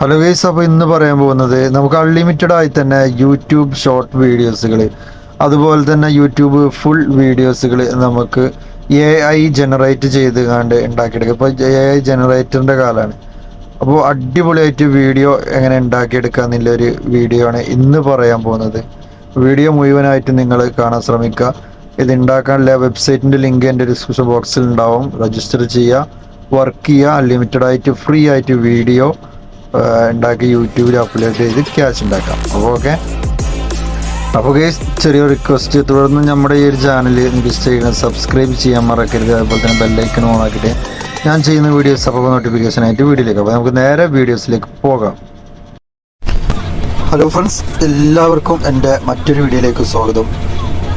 Hello guys, അപ്പോൾ ഇന്ന് പറയാൻ പോകുന്നത് നമുക്ക് അൺലിമിറ്റഡ് ആയി തന്നെ യൂട്യൂബ് ഷോർട്ട് വീഡിയോസുകൾ, അതുപോലെ തന്നെ യൂട്യൂബ് ഫുൾ വീഡിയോസുകൾ നമുക്ക് AI ജനറേറ്റ് ചെയ്ത് കണ്ട് ഉണ്ടാക്കിയെടുക്കുക. ഇപ്പോൾ AI ജനറേറ്ററിൻ്റെ കാലമാണ്. അപ്പോൾ അടിപൊളിയായിട്ട് വീഡിയോ എങ്ങനെ ഉണ്ടാക്കിയെടുക്കുക എന്നുള്ളൊരു വീഡിയോ ആണ് ഇന്ന് പറയാൻ പോകുന്നത്. വീഡിയോ മുഴുവനായിട്ട് നിങ്ങൾ കാണാൻ ശ്രമിക്കുക. ഇത് ഉണ്ടാക്കാനുള്ള വെബ്സൈറ്റിൻ്റെ ലിങ്ക് എൻ്റെ ഡിസ്ക്രിപ്ഷൻ ബോക്സിൽ ഉണ്ടാവും. രജിസ്റ്റർ ചെയ്യുക, വർക്ക് ചെയ്യുക, അൺലിമിറ്റഡ് ആയിട്ട് ഫ്രീ ആയിട്ട് വീഡിയോ ഉണ്ടാക്കി യൂട്യൂബിൽ അപ്ലോഡ് ചെയ്ത് ക്യാഷ് ഉണ്ടാക്കാം. അപ്പോൾ ഗൈസ്, ചെറിയൊരു റിക്വസ്റ്റ്, തുടർന്ന് നമ്മുടെ ഈ ഒരു ചാനൽ ഇൻവെസ്റ്റ് ചെയ്യണം, സബ്സ്ക്രൈബ് ചെയ്യാൻ മറക്കരുത്. അതുപോലെ തന്നെ ബെല്ലൈക്കൺ ഓൺ ആക്കിയിട്ട് ഞാൻ ചെയ്യുന്ന വീഡിയോസ് അപ്പോൾ നോട്ടിഫിക്കേഷൻ ആയിട്ട് വീഡിയോയിലേക്ക്. അപ്പോൾ നമുക്ക് നേരെ വീഡിയോസിലേക്ക് പോകാം. ഹലോ ഫ്രണ്ട്സ്, എല്ലാവർക്കും എൻ്റെ മറ്റൊരു വീഡിയോയിലേക്ക് സ്വാഗതം.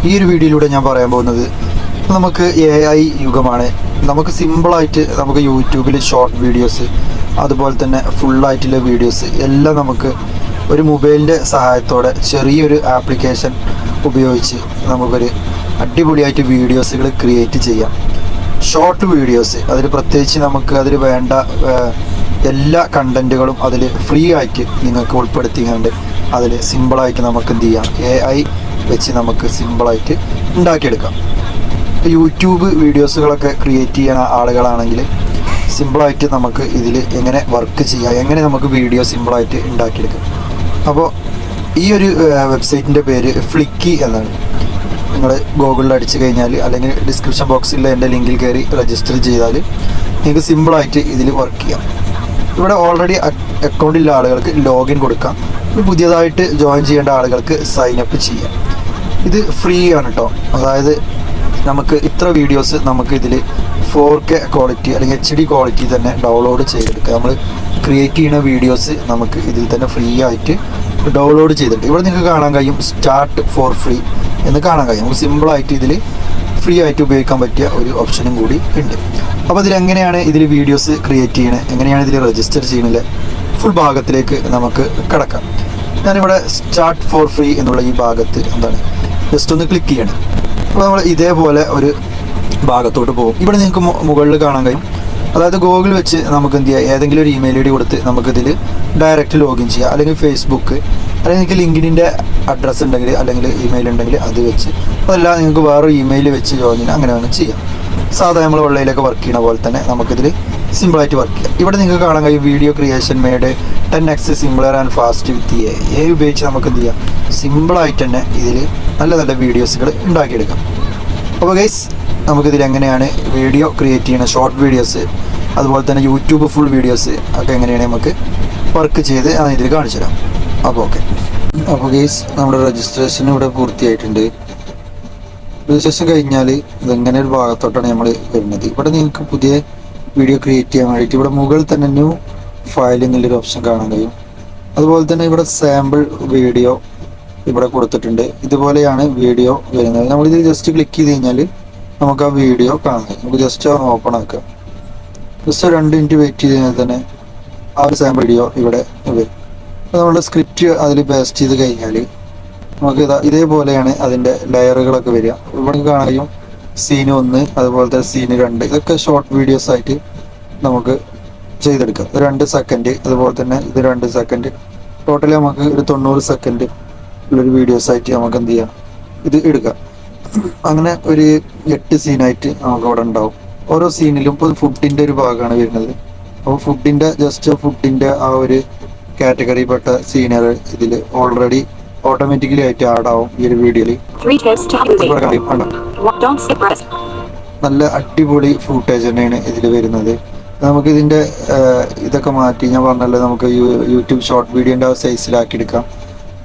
ഈ ഒരു വീഡിയോയിലൂടെ ഞാൻ പറയാൻ പോകുന്നത്, നമുക്ക് AI യുഗമാണ്. നമുക്ക് സിമ്പിളായിട്ട് നമുക്ക് യൂട്യൂബിൽ ഷോർട്ട് വീഡിയോസ്, അതുപോലെ തന്നെ ഫുള്ളായിട്ടുള്ള വീഡിയോസ് എല്ലാം നമുക്ക് ഒരു മൊബൈലിൻ്റെ സഹായത്തോടെ ചെറിയൊരു ആപ്ലിക്കേഷൻ ഉപയോഗിച്ച് നമുക്കൊരു അടിപൊളിയായിട്ട് വീഡിയോസുകൾ ക്രിയേറ്റ് ചെയ്യാം. ഷോർട്ട് വീഡിയോസ്, അതിൽ പ്രത്യേകിച്ച് നമുക്ക് അതിൽ വേണ്ട എല്ലാ കണ്ടൻറ്റുകളും അതിൽ ഫ്രീ ആയിട്ട് നിങ്ങൾക്ക് ഉൾപ്പെടുത്തിക്കൊണ്ട് അതിൽ സിമ്പിളായിട്ട് നമുക്ക് എന്ത് ചെയ്യാം, AI വെച്ച് നമുക്ക് സിമ്പിളായിട്ട് ഉണ്ടാക്കിയെടുക്കാം. യൂട്യൂബ് വീഡിയോസുകളൊക്കെ ക്രിയേറ്റ് ചെയ്യുന്ന ആളുകളാണെങ്കിൽ സിമ്പിളായിട്ട് നമുക്ക് ഇതിൽ എങ്ങനെ വർക്ക് ചെയ്യാം, എങ്ങനെ നമുക്ക് വീഡിയോ സിമ്പിളായിട്ട് ഉണ്ടാക്കിയെടുക്കാം. അപ്പോൾ ഈ ഒരു വെബ്സൈറ്റിൻ്റെ പേര് ഫ്ലിക്കി എന്നാണ്. നിങ്ങൾ ഗൂഗിളിൽ അടിച്ചു കഴിഞ്ഞാൽ, അല്ലെങ്കിൽ ഡിസ്ക്രിപ്ഷൻ ബോക്സിൽ എൻ്റെ ലിങ്കിൽ കയറി രജിസ്റ്റർ ചെയ്താൽ നിങ്ങൾക്ക് സിമ്പിളായിട്ട് ഇതിൽ വർക്ക് ചെയ്യാം. ഇവിടെ ഓൾറെഡി അക്കൗണ്ടിലുള്ള ആളുകൾക്ക് ലോഗിൻ കൊടുക്കാം. പുതിയതായിട്ട് ജോയിൻ ചെയ്യേണ്ട ആളുകൾക്ക് സൈനപ്പ് ചെയ്യാം. ഇത് ഫ്രീ ആണ് കേട്ടോ. അതായത് നമുക്ക് ഇത്ര വീഡിയോസ് നമുക്ക് ഇതിൽ 4K ക്വാളിറ്റി അല്ലെങ്കിൽ HD ക്വാളിറ്റി തന്നെ ഡൗൺലോഡ് ചെയ്തെടുക്കുക. നമ്മൾ ക്രിയേറ്റ് ചെയ്യുന്ന വീഡിയോസ് നമുക്ക് ഇതിൽ തന്നെ ഫ്രീ ആയിട്ട് ഡൗൺലോഡ് ചെയ്തെടുക്കുക. ഇവിടെ നിങ്ങൾക്ക് കാണാൻ കഴിയും സ്റ്റാർട്ട് ഫോർ ഫ്രീ എന്ന് കാണാൻ കഴിയും. നമുക്ക് സിമ്പിളായിട്ട് ഇതിൽ ഫ്രീ ആയിട്ട് ഉപയോഗിക്കാൻ പറ്റിയ ഒരു ഓപ്ഷനും കൂടി ഉണ്ട്. അപ്പോൾ ഇതിലെങ്ങനെയാണ് ഇതിൽ വീഡിയോസ് ക്രിയേറ്റ് ചെയ്യണത്, എങ്ങനെയാണ് ഇതിൽ രജിസ്റ്റർ ചെയ്യണത്, ഫുൾ ഭാഗത്തിലേക്ക് നമുക്ക് കിടക്കാം. ഞാനിവിടെ സ്റ്റാർട്ട് ഫോർ ഫ്രീ എന്നുള്ള ഈ ഭാഗത്ത് ജസ്റ്റ് ഒന്ന് ക്ലിക്ക് ചെയ്യണം. അപ്പോൾ നമ്മൾ ഇതേപോലെ ഒരു ഭാഗത്തോട്ട് പോകും. ഇവിടെ നിങ്ങൾക്ക് മുകളിൽ കാണാൻ കഴിയും. അതായത് ഗൂഗിൾ വെച്ച് നമുക്ക് എന്ത് ചെയ്യാം, ഏതെങ്കിലും ഒരു ഇമെയിൽ ID കൊടുത്ത് നമുക്കിതിൽ ഡയറക്റ്റ് ലോഗിൻ ചെയ്യാം. അല്ലെങ്കിൽ ഫേസ്ബുക്ക്, അല്ലെങ്കിൽ നിങ്ങൾക്ക് ലിങ്കിൻ്റെ അഡ്രസ്സ് ഉണ്ടെങ്കിൽ, അല്ലെങ്കിൽ ഇമെയിൽ ഉണ്ടെങ്കിൽ അത് വെച്ച്, അതല്ല നിങ്ങൾക്ക് വേറൊരു ഇമെയിൽ വെച്ച് ജോയിൻ അങ്ങനെ വേണം ചെയ്യാം. സാധാരണ നമ്മൾ ഓൺലൈനിലൊക്കെ വർക്ക് ചെയ്യുന്ന പോലെ തന്നെ നമുക്കിതിൽ സിമ്പിളായിട്ട് വർക്ക് ചെയ്യാം. ഇവിടെ നിങ്ങൾക്ക് കാണാൻ കഴിയും video creation made 10x simpler and fast with AI ഉപയോഗിച്ച് നമുക്ക് എന്ത് ചെയ്യാം, സിമ്പിളായിട്ട് തന്നെ ഇതിൽ നല്ല നല്ല വീഡിയോസുകൾ ഉണ്ടാക്കിയെടുക്കാം. അപ്പോൾ ഗൈസ്, നമുക്കിതിൽ എങ്ങനെയാണ് വീഡിയോ ക്രിയേറ്റ് ചെയ്യുന്ന ഷോർട്ട് വീഡിയോസ്, അതുപോലെ തന്നെ യൂട്യൂബ് ഫുൾ വീഡിയോസ് ഒക്കെ എങ്ങനെയാണ് നമുക്ക് വർക്ക് ചെയ്ത് ഇതിൽ കാണിച്ചു തരാം. അപ്പോൾ ഗൈസ്, നമ്മുടെ രജിസ്ട്രേഷൻ ഇവിടെ പൂർത്തിയായിട്ടുണ്ട്. രജിസ്ട്രേഷൻ കഴിഞ്ഞാൽ ഇതെങ്ങനെ ഒരു ഭാഗത്തോട്ടാണ് നമ്മൾ വരുന്നത്. ഇവിടെ നിങ്ങൾക്ക് പുതിയ വീഡിയോ ക്രിയേറ്റ് ചെയ്യാൻ വേണ്ടിയിട്ട് ഇവിടെ മുകളിൽ തന്നെ ന്യൂ ഫയൽ എന്നുള്ളൊരു ഓപ്ഷൻ കാണാൻ കഴിയും. അതുപോലെ തന്നെ ഇവിടെ സാമ്പിൾ വീഡിയോ ഇവിടെ കൊടുത്തിട്ടുണ്ട്. ഇതുപോലെയാണ് വീഡിയോ വരുന്നത്. നമ്മളിത് ജസ്റ്റ് ക്ലിക്ക് ചെയ്ത് കഴിഞ്ഞാൽ നമുക്ക് ആ വീഡിയോ കാണാൻ കഴിയും. നമുക്ക് ജസ്റ്റ് ഓപ്പൺ ആക്കാം. ജസ്റ്റ് 2 മിനിറ്റ് വെയിറ്റ് ചെയ്ത് കഴിഞ്ഞാൽ തന്നെ ആ ഒരു സാമ്പിൾ വീഡിയോ ഇവിടെ വരും. അപ്പോൾ നമ്മുടെ സ്ക്രിപ്റ്റ് അതിൽ പേസ്റ്റ് ചെയ്ത് കഴിഞ്ഞാൽ നമുക്ക് ഇതേപോലെയാണ് അതിൻ്റെ ലെയറുകളൊക്കെ വരിക. ഇവിടെ കാണാൻ കഴിയും സീൻ 1, അതുപോലത്തെ സീൻ 2. ഇതൊക്കെ ഷോർട്ട് വീഡിയോസ് ആയിട്ട് നമുക്ക് ചെയ്തെടുക്കാം. 2 സെക്കൻഡ്, അതുപോലെ തന്നെ ഇത് 2 സെക്കൻഡ്. ടോട്ടലി നമുക്ക് ഒരു 90 സെക്കൻഡ് ഉള്ളൊരു വീഡിയോസ് ആയിട്ട് നമുക്ക് എന്ത് ചെയ്യാം, ഇത് എടുക്കാം. അങ്ങനെ ഒരു 8 സീനായിട്ട് നമുക്ക് അവിടെ ഉണ്ടാവും. ഓരോ സീനിലും ഇപ്പോൾ ഫുഡിൻ്റെ ഒരു ഭാഗമാണ് വരുന്നത്. അപ്പോൾ ഫുഡിൻ്റെ ആ ഒരു കാറ്റഗറിപ്പെട്ട സീനുകൾ ഇതിൽ ഓൾറെഡി ഓട്ടോമാറ്റിക്കലി ആയിട്ട് ആഡാവും ഈ ഒരു വീഡിയോയിൽ. നല്ല അടിപൊളി ഫുട്ടേജ് തന്നെയാണ് ഇതിൽ വരുന്നത്. നമുക്കിതിൻ്റെ ഇതൊക്കെ മാറ്റി, ഞാൻ പറഞ്ഞല്ലോ, നമുക്ക് യൂട്യൂബ് ഷോർട്ട് വീഡിയോൻ്റെ ആ സൈസിലാക്കി എടുക്കാം.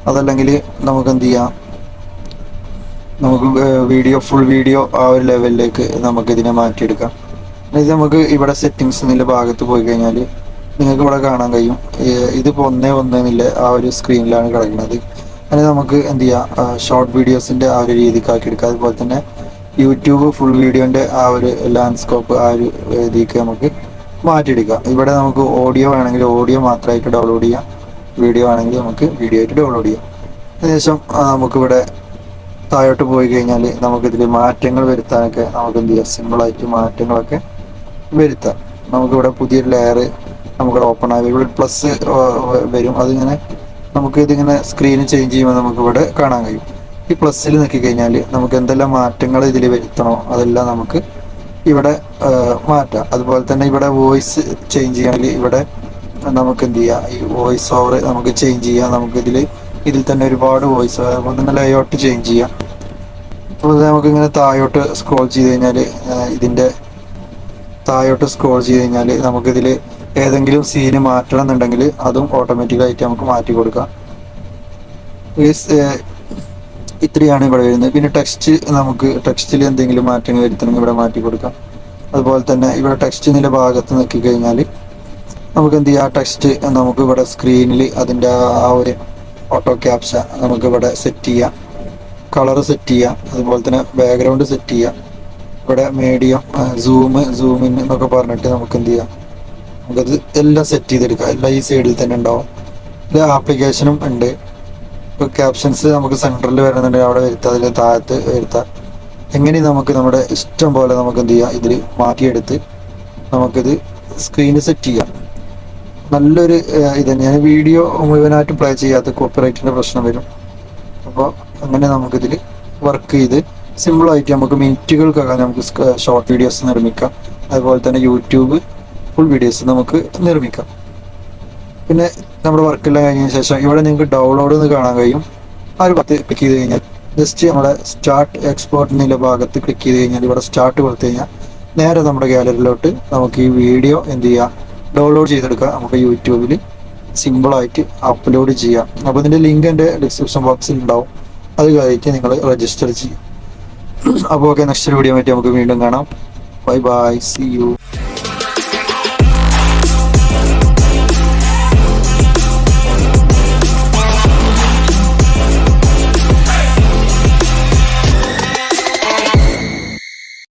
അതല്ലെങ്കിൽ നമുക്ക് എന്ത് ചെയ്യാം, നമുക്ക് ഫുൾ വീഡിയോ ആ ഒരു ലെവലിലേക്ക് നമുക്കിതിനെ മാറ്റിയെടുക്കാം. ഇത് നമുക്ക് ഇവിടെ സെറ്റിങ്സ് എന്നുള്ള ഭാഗത്ത് പോയി കഴിഞ്ഞാൽ നിങ്ങൾക്ക് ഇവിടെ കാണാൻ കഴിയും. ഇതിപ്പോൾ 1:1 എന്നുള്ള ആ ഒരു സ്ക്രീനിലാണ് കിടക്കുന്നത്. അതിന് നമുക്ക് എന്ത് ചെയ്യാം, ഷോർട്ട് വീഡിയോസിൻ്റെ ആ ഒരു രീതിക്കാക്കി എടുക്കാം. അതുപോലെ തന്നെ യൂട്യൂബ് ഫുൾ വീഡിയോൻ്റെ ആ ഒരു ലാൻഡ്സ്കോപ്പ് ആ ഒരു രീതിക്ക് നമുക്ക് മാറ്റിയെടുക്കാം. ഇവിടെ നമുക്ക് ഓഡിയോ വേണമെങ്കിൽ ഓഡിയോ മാത്രമായിട്ട് ഡൗൺലോഡ് ചെയ്യാം, വീഡിയോ ആണെങ്കിൽ നമുക്ക് വീഡിയോ ആയിട്ട് ഡൗൺലോഡ് ചെയ്യാം. അതിനുശേഷം നമുക്കിവിടെ താഴോട്ട് പോയി കഴിഞ്ഞാൽ നമുക്കിതിൽ മാറ്റങ്ങൾ വരുത്താനൊക്കെ നമുക്ക് എന്ത് ചെയ്യാം, സിമ്പിളായിട്ട് മാറ്റങ്ങളൊക്കെ വരുത്താം. നമുക്കിവിടെ പുതിയൊരു ലെയർ നമുക്കിവിടെ ഓപ്പൺ ആയി ഇവിടെ പ്ലസ് വരും. അതിങ്ങനെ നമുക്ക് ഇതിങ്ങനെ സ്ക്രീൻ ചേഞ്ച് ചെയ്യുമ്പോൾ നമുക്കിവിടെ കാണാൻ കഴിയും. ഈ പ്ലസ്സിൽ നോക്കി കഴിഞ്ഞാൽ നമുക്ക് എന്തെല്ലാം മാറ്റങ്ങൾ ഇതിൽ വരുത്തണോ അതെല്ലാം നമുക്ക് ഇവിടെ മാറ്റാം. അതുപോലെ തന്നെ ഇവിടെ വോയിസ് ചേഞ്ച് ചെയ്യണമെങ്കിൽ ഇവിടെ നമുക്ക് എന്ത് ചെയ്യാം, ഈ വോയിസ് ഓവർ നമുക്ക് ചേഞ്ച് ചെയ്യാം. നമുക്ക് ഇതിൽ തന്നെ ഒരുപാട് വോയിസ്, അതുപോലെ തന്നെ ലേഔട്ട് ചേഞ്ച് ചെയ്യാം. അപ്പോൾ നമുക്കിങ്ങനെ താഴോട്ട് സ്ക്രോൾ ചെയ്ത് കഴിഞ്ഞാൽ നമുക്കിതിൽ ഏതെങ്കിലും സീന് മാറ്റണം എന്നുണ്ടെങ്കിൽ അതും ഓട്ടോമാറ്റിക്കായിട്ട് നമുക്ക് മാറ്റി കൊടുക്കാം. ഇത്രയാണ് ഇവിടെ വരുന്നത്. പിന്നെ ടെക്സ്റ്റിൽ എന്തെങ്കിലും മാറ്റങ്ങൾ വരുത്തണമെങ്കിൽ ഇവിടെ മാറ്റി കൊടുക്കാം. അതുപോലെ തന്നെ ഇവിടെ ടെക്സ്റ്റിൻ്റെ ഭാഗത്ത് നോക്കി കഴിഞ്ഞാൽ നമുക്ക് എന്ത് ചെയ്യാം, ടെക്സ്റ്റ് നമുക്ക് ഇവിടെ സ്ക്രീനിൽ അതിൻ്റെ ആ ഒരു ഓട്ടോ ക്യാപ്ഷ നമുക്ക് ഇവിടെ സെറ്റ് ചെയ്യാം, കളർ സെറ്റ് ചെയ്യാം, അതുപോലെ തന്നെ ബാക്ക്ഗ്രൗണ്ട് സെറ്റ് ചെയ്യാം. ഇവിടെ മീഡിയം സൂം ഇൻ എന്നൊക്കെ പറഞ്ഞിട്ട് നമുക്ക് എന്ത് ചെയ്യാം, നമുക്കത് എല്ലാം സെറ്റ് ചെയ്തെടുക്കാം. എല്ലാം ഈ സൈഡിൽ തന്നെ ഉണ്ടാവും. ഇത് ആപ്ലിക്കേഷനും ഉണ്ട്. ഇപ്പോൾ ക്യാപ്ഷൻസ് നമുക്ക് സെൻറ്ററിൽ വരുന്നുണ്ടെങ്കിൽ അവിടെ വരുത്താം, അതിൽ താഴത്ത് വരുത്താം. എങ്ങനെ നമുക്ക് നമ്മുടെ ഇഷ്ടം പോലെ നമുക്ക് എന്ത് ചെയ്യാം, ഇതിൽ മാറ്റിയെടുത്ത് നമുക്കിത് സ്ക്രീന് സെറ്റ് ചെയ്യാം. നല്ലൊരു ഇത് തന്നെയാണ്. വീഡിയോ മുഴുവനായിട്ട് പ്ലേ ചെയ്യാത്ത കോപ്പിറൈറ്റിൻ്റെ പ്രശ്നം വരും. അപ്പോൾ അങ്ങനെ നമുക്കിതിൽ വർക്ക് ചെയ്ത് സിമ്പിളായിട്ട് നമുക്ക് മിനിറ്റുകൾക്കകം നമുക്ക് ഷോർട്ട് വീഡിയോസ് നിർമ്മിക്കാം. അതുപോലെ തന്നെ യൂട്യൂബ് ഫുൾ വീഡിയോസ് നമുക്ക് നിർമ്മിക്കാം. പിന്നെ നമ്മുടെ വർക്കെല്ലാം കഴിഞ്ഞതിന് ശേഷം ഇവിടെ നിങ്ങൾക്ക് ഡൗൺലോഡ് എന്ന് കാണാൻ കഴിയും. ആ ഒരു ഭാഗത്ത് ക്ലിക്ക് ചെയ്ത് കഴിഞ്ഞാൽ ജസ്റ്റ് നമ്മുടെ സ്റ്റാർട്ട് എക്സ്പോർട്ട് എന്നുള്ള ഭാഗത്ത് ക്ലിക്ക് ചെയ്ത് കഴിഞ്ഞാൽ ഇവിടെ സ്റ്റാർട്ട് കൊടുത്തു കഴിഞ്ഞാൽ നേരെ നമ്മുടെ ഗാലറിയിലോട്ട് നമുക്ക് ഈ വീഡിയോ എന്ത് ചെയ്യാം, ഡൗൺലോഡ് ചെയ്തെടുക്കാം. നമുക്ക് യൂട്യൂബിൽ സിമ്പിളായിട്ട് അപ്ലോഡ് ചെയ്യാം. അപ്പോൾ ഇതിൻ്റെ ലിങ്ക് എൻ്റെ ഡിസ്ക്രിപ്ഷൻ ബോക്സിൽ ഉണ്ടാവും. അത് കഴിഞ്ഞിട്ട് നിങ്ങൾ രജിസ്റ്റർ ചെയ്യും. അപ്പോൾ ഓക്കെ, നെക്സ്റ്റ് വീഡിയോ ആയിട്ട് നമുക്ക് വീണ്ടും കാണാം. Bye bye, see U.